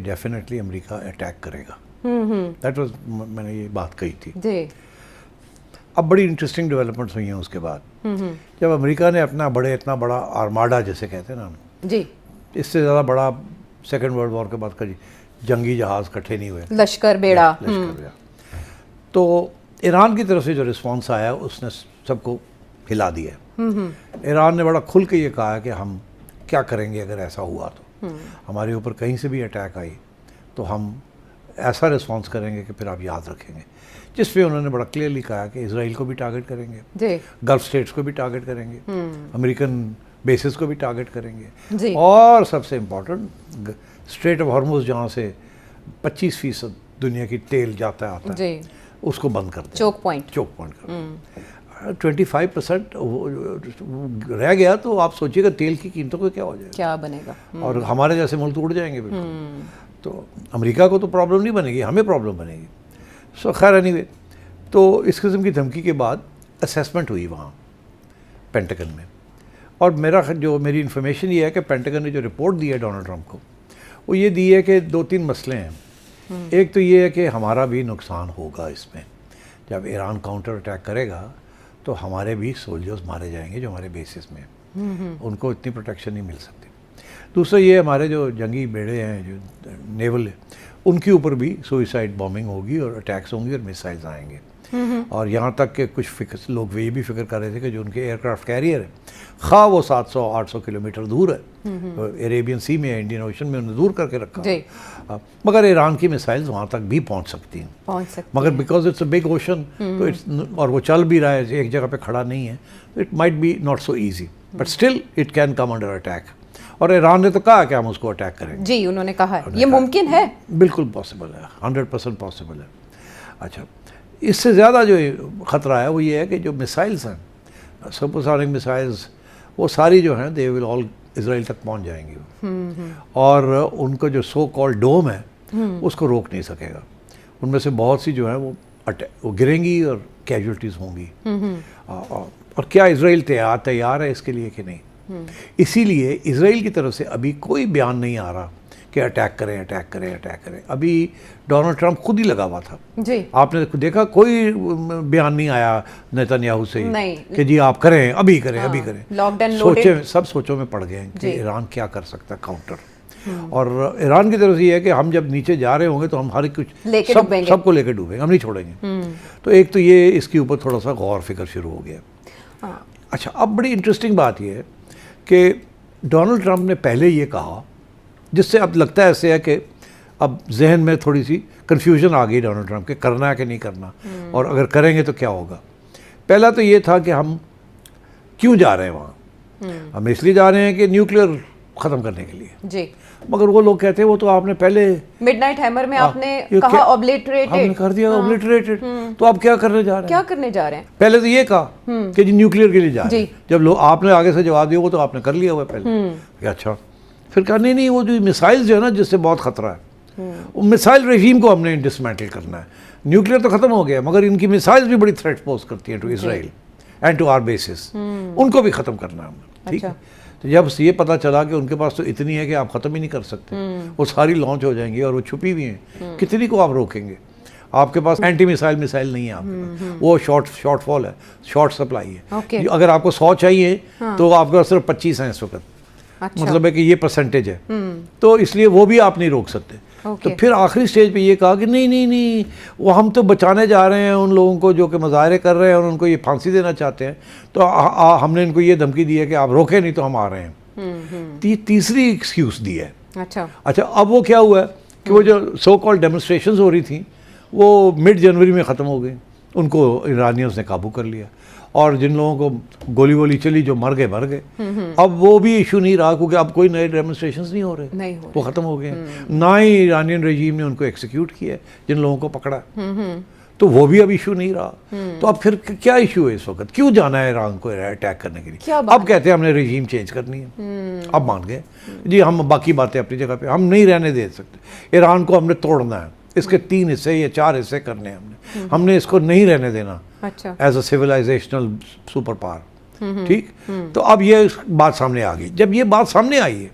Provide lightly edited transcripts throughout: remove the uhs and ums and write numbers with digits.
Definitely America attack करेगा। That was, मैंने ये बात कही थी जी। अब बड़ी इंटरेस्टिंग डेवलपमेंट्स हुई हैं उसके बाद, जब अमेरिका ने अपना इतना बड़ा आर्माडा जिसे कहते हैं ना जी, इससे ज़्यादा बड़ा सेकेंड वर्ल्ड वॉर के बाद कभी जंगी जहाज़ इकट्ठे नहीं हुए, लश्कर बेड़ा। लश्कर बेड़ा। तो ईरान की तरफ से जो रिस्पॉन्स आया उसने सबको हिला दिया। ईरान ने बड़ा खुल के ये कहा कि हम क्या करेंगे अगर ऐसा हुआ तो हमारे ऊपर कहीं से भी अटैक आई तो हम ऐसा रिस्पॉन्स करेंगे कि फिर आप याद रखेंगे, जिस पे उन्होंने बड़ा क्लियरली कहा कि इसराइल को भी टारगेट करेंगे जी, गल्फ स्टेट्स को भी टारगेट करेंगे, अमेरिकन बेसिस को भी टारगेट करेंगे, जी। और सबसे इम्पोर्टेंट स्ट्रेट ऑफ हॉर्मुज़ जहाँ से 25% दुनिया की तेल जाता आता है जी, उसको बंद कर दें, चोक पॉइंट। चोक पॉइंट कर दें। 25% रह गया तो आप सोचिएगा तेल की कीमतों को क्या हो जाएगा, क्या बनेगा। और हमारे जैसे मुल्क उड़ जाएंगे बिल्कुल। तो अमेरिका को तो प्रॉब्लम नहीं बनेगी, हमें प्रॉब्लम बनेगी। सो खैर एनीवे, तो इस किस्म की धमकी के बाद असेसमेंट हुई वहाँ पेंटागन में, और मेरी इन्फॉर्मेशन ये है कि पेंटागन ने जो रिपोर्ट दी है डोनाल्ड ट्रंप को, वो ये दी है कि 2-3 मसले हैं। एक तो ये है कि हमारा भी नुकसान होगा इसमें, जब ईरान काउंटर अटैक करेगा तो हमारे भी सोल्जर्स मारे जाएंगे जो हमारे बेसिस में, उनको इतनी प्रोटेक्शन नहीं मिल सकती। दूसरा ये हमारे जो जंगी बेड़े हैं जो नेवल है उनके ऊपर भी सुइसाइड बॉम्बिंग होगी और अटैक्स होंगे और मिसाइल्स आएंगे। और यहाँ तक कि कुछ लोग ये भी फिक्र कर रहे थे कि जो उनके एयरक्राफ्ट कैरियर है, खा वो 700-800 किलोमीटर दूर है, तो अरेबियन सी में, इंडियन ओशन में उन्हें दूर करके रखा, मगर ईरान की मिसाइल्स वहाँ तक भी पहुँच सकती हैं, मगर because it's a big ocean, तो इट्स, और वो चल भी रहा है, एक जगह पे खड़ा नहीं है, तो it might be not so easy, but still it can come under attack. और ईरान ने तो कहा कि हम उसको अटैक करेंगे। जी, उन्होंने कहा है ये मुमकिन है, बिल्कुल पॉसिबल है, 100% पॉसिबल है। अच्छा, इससे ज़्यादा जो ख़तरा है वो ये है कि जो मिसाइल्स हैं, सुपरसोनिक मिसाइल्स, वो सारी जो हैं दे विल ऑल इसराइल तक पहुंच जाएंगी, और उनको जो सो कॉल्ड डोम है उसको रोक नहीं सकेगा। उनमें से बहुत सी जो है वो गिरेंगी और कैजुअल्टीज़ होंगी। और क्या इसराइल तैयार है इसके लिए कि नहीं? इसीलिए इसराइल की तरफ से अभी कोई बयान नहीं आ रहा कि अटैक करें, अटैक करें, अटैक करें। अभी डोनाल्ड ट्रंप खुद ही लगा हुआ था जी, आपने देखा, कोई बयान नहीं आया नेतन्याहू से नहीं कि जी आप करें, अभी करें, अभी करें। लॉकडाउन सब सोचों में पड़ गए हैं कि ईरान क्या कर सकता है काउंटर। और ईरान की तरफ से ये है कि हम जब नीचे जा रहे होंगे तो हम हर कुछ सबको लेकर डूबेंगे, हम नहीं छोड़ेंगे। तो एक तो ये इसके ऊपर थोड़ा सा गौर फिक्र शुरू हो गया। अच्छा, अब बड़ी इंटरेस्टिंग बात ये है कि डोनाल्ड ट्रंप ने पहले ये कहा, जिससे अब लगता है ऐसे है कि अब जहन में थोड़ी सी कन्फ्यूजन आ गई डोनाल्ड ट्रंप के करना है कि नहीं करना, और अगर करेंगे तो क्या होगा। पहला तो ये था कि हम क्यों जा रहे हैं वहाँ, हम इसलिए जा रहे हैं कि न्यूक्लियर ख़त्म करने के लिए जी, मगर वो लोग कहते हैं वो तो आपने पहले मिडनाइट हैमर में आपने कहा ऑब्लिटरेटेड, हमने कर दिया ऑब्लिटरेटेड, तो आप क्या करने जा रहे हैं? क्या करने जा रहे हैं? पहले तो ये कहा कि जी न्यूक्लियर के लिए जा रहे हैं, जब लोग आपने आगे से जवाब दिया वो तो आपने कर लिया हुआ पहले। अच्छा, फिर कहा नहीं वो जो मिसाइल्स जो है ना जिससे बहुत ख़तरा है, वो मिसाइल रेजीम को हमने डिसमेंटल करना है। न्यूक्लियर तो ख़त्म हो गया मगर इनकी मिसाइल्स भी बड़ी थ्रेट पोज करती हैं to Israel and to our basis, उनको भी ख़त्म करना है हमने। ठीक है, तो जब ये पता चला कि उनके पास तो इतनी है कि आप ख़त्म ही नहीं कर सकते, वो सारी लॉन्च हो जाएंगी और वो छुपी हुई हैं, कितनी को आप रोकेंगे? आपके पास एंटी मिसाइल नहीं है आपके पास, वो शॉर्टफॉल है, शॉर्ट सप्लाई है। अगर आपको 100 चाहिए तो आपके पास सिर्फ 25 हैं इस वक्त। अच्छा। मतलब है कि ये परसेंटेज है, तो इसलिए वो भी आप नहीं रोक सकते। तो फिर आखिरी स्टेज पे ये कहा कि नहीं वो हम तो बचाने जा रहे हैं उन लोगों को जो कि मुजाहरे कर रहे हैं और उनको ये फांसी देना चाहते हैं, तो हमने इनको ये धमकी दी है कि आप रोके नहीं तो हम आ रहे हैं। तीसरी एक्सक्यूज दी है। अच्छा, अब वो क्या हुआ है कि वो जो सो कॉल्ड डेमोन्स्ट्रेशंस हो रही थी वो मिड जनवरी में ख़त्म हो गई, उनको ईरानियंस ने काबू कर लिया, और जिन लोगों को गोली वोली चली जो मर गए। अब वो भी इशू नहीं रहा क्योंकि अब कोई नए डेमोन्स्ट्रेशंस नहीं हो रहे, वो ख़त्म हो गए। ना ही ईरानियन रजीम ने उनको एक्सिक्यूट किया जिन लोगों को पकड़ा, तो वो भी अब इशू नहीं रहा। तो अब फिर क्या इशू है इस वक्त, क्यों जाना है ईरान को अटैक करने के लिए? अब कहते हैं हमने रजीम चेंज करनी है। अब मान गए जी, हम बाकी बातें अपनी जगह पे, हम नहीं रहने दे सकते, ईरान को हमने तोड़ना है, इसके 3 हिस्से या 4 हिस्से करने हैं हमने इसको नहीं रहने देना as a civilisational super power. ठीक, तो अब ये बात सामने आ गई। जब ये बात सामने आई है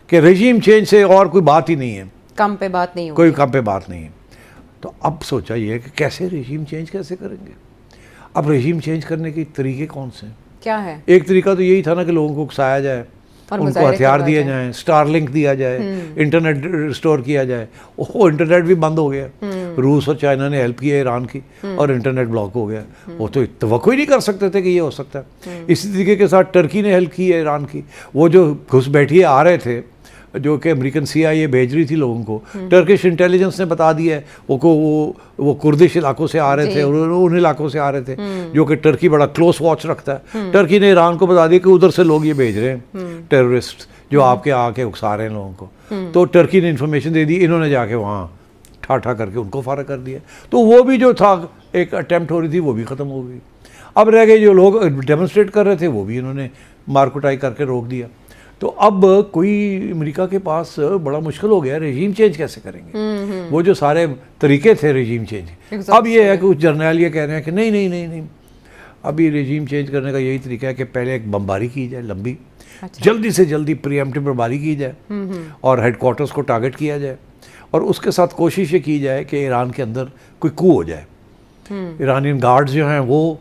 कि रेजीम चेंज से और कोई बात ही नहीं है, कम पे बात नहीं होगी। कोई काम पे बात नहीं है। तो अब सोचा ये कि कैसे रेजीम चेंज कैसे करेंगे। अब रेजीम चेंज करने के तरीके कौन से हैं? क्या है? एक तरीका तो यही था ना कि लोगों को उकसाया जाए, और उनको मुजाहरे हथियार करवाए दिए जाएं। जाएं, स्टारलिंक दिया जाए, इंटरनेट रिस्टोर किया जाए। वो इंटरनेट भी बंद हो गया। रूस और चाइना ने हेल्प की है ईरान की, और इंटरनेट ब्लॉक हो गया। वो तो तवक्को ही नहीं कर सकते थे कि ये हो सकता है। इसी तरीके के साथ टर्की ने हेल्प की है ईरान की। वो जो घुसपैठिए आ रहे थे, जो कि अमेरिकन CIA भेज रही थी लोगों को, टर्किश इंटेलिजेंस ने बता दिया है वो कुर्दिश इलाकों से आ रहे थे, और उन इलाकों से आ रहे थे जो कि टर्की बड़ा क्लोज वॉच रखता है। टर्की ने ईरान को बता दिया कि उधर से लोग ये भेज रहे हैं टेररिस्ट, जो आपके आके उकसा रहे हैं लोगों को। तो टर्की ने इन्फॉर्मेशन दे दी, इन्होंने जाके वहाँ ठाठा करके उनको फारग कर दिया। तो वो भी जो था एक अटैम्प्ट हो रही थी, वो भी ख़त्म हो गई। अब रह गए जो लोग डेमोन्स्ट्रेट कर रहे थे, वो भी इन्होंने मार कुटाई करके रोक दिया। तो अब कोई अमेरिका के पास बड़ा मुश्किल हो गया, रेजीम चेंज कैसे करेंगे। वो जो सारे तरीके थे रेजीम चेंज, अब ये है कि कुछ जर्नैल ये कह रहे हैं कि नहीं नहीं नहीं नहीं, अभी रेजीम चेंज करने का यही तरीका है कि पहले एक बमबारी की जाए लंबी, जल्दी से जल्दी प्रीएम्प्टिव बमबारी की जाए, और हेडक्वार्टर्स को टारगेट किया जाए, और उसके साथ कोशिश ये की जाए कि ईरान के अंदर कोई कू हो जाए। ईरानियन गार्ड्स जो हैं वो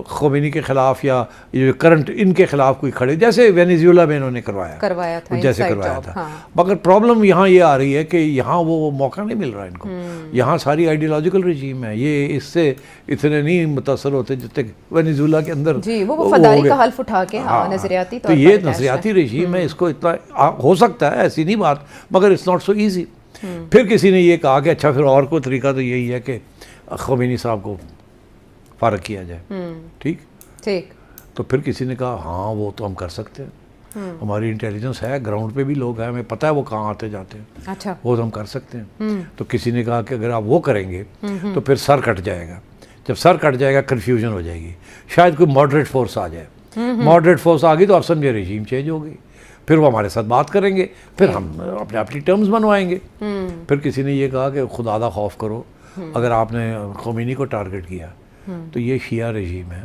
खोमेनी के खिलाफ या ये करंट इनके खिलाफ कोई खड़े, जैसे वेनेजुएला में इन्होंने करवाया था, जैसे करवाया था। हाँ। मगर प्रॉब्लम यहाँ ये आ रही है कि यहाँ वो मौका नहीं मिल रहा इनको। यहाँ सारी आइडियोलॉजिकल रजीम है, ये इससे इतने नहीं मुतासर होते जितने वेनेजुएला के अंदर जी, वो फदाई का हल्फ उठा के। हाँ, नजरियाती तो ये नजरियाती रजीम है, इसको इतना हो सकता है, ऐसी नहीं बात, मगर इट्स नॉट सो ईजी। फिर किसी ने ये कहा कि अच्छा फिर और कोई तरीका तो यही है कि खोमेनी साहब को फारग किया जाए। ठीक ठीक। तो फिर किसी ने कहा हाँ वो तो हम कर सकते हैं, हमारी इंटेलिजेंस है, ग्राउंड पे भी लोग हैं, हमें पता है वो कहाँ आते जाते हैं। अच्छा। वो तो हम कर सकते हैं। तो किसी ने कहा कि अगर आप वो करेंगे तो फिर सर कट जाएगा, जब सर कट जाएगा कन्फ्यूजन हो जाएगी, शायद कोई मॉडरेट फोर्स आ जाए। मॉडरेट फोर्स आ गई तो आप समझे रेजीम चेंज हो गई, फिर वो हमारे साथ बात करेंगे, फिर हम अपने अपनी टर्म्स बनवाएंगे। फिर किसी ने ये कहा कि खुदादा खौफ करो, अगर आपने खोमेनी को टारगेट किया तो ये शिया रजीम है,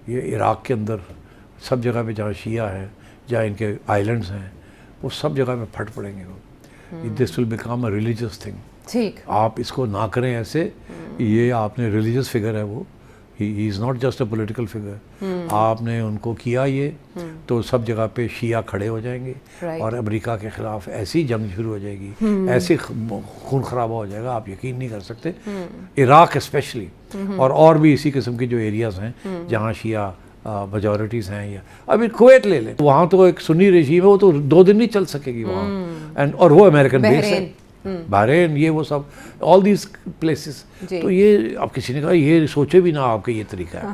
ये इराक़ के अंदर सब जगह पे जहाँ शिया है, जहाँ इनके आइलैंड्स हैं, वो सब जगह पे फट पड़ेंगे वो। This will become a religious thing. ठीक। आप इसको ना करें ऐसे, ये आपने रिलीजियस फिगर है वो, he is not just a political figure. आपने उनको किया ये तो सब जगह पे शिया खड़े हो जाएंगे, और अमेरिका के खिलाफ ऐसी जंग शुरू हो जाएगी, ऐसी खून खराबा हो जाएगा, आप यकीन नहीं कर सकते। इराक़ स्पेशली, और भी इसी किस्म के जो एरियाज़ हैं जहाँ शिया मेजॉरिटीज़ हैं, या अभी कुवैत ले लें, वहाँ तो एक सुन्नी रजीम है, वो तो 2 दिन नहीं चल सकेगी वहाँ, एंड और वो अमेरिकन बेस है, बहरीन, ये वो सब ऑल दीज प्लेसेस। तो ये अब किसी ने कहा ये सोचे भी ना आपके ये तरीका है।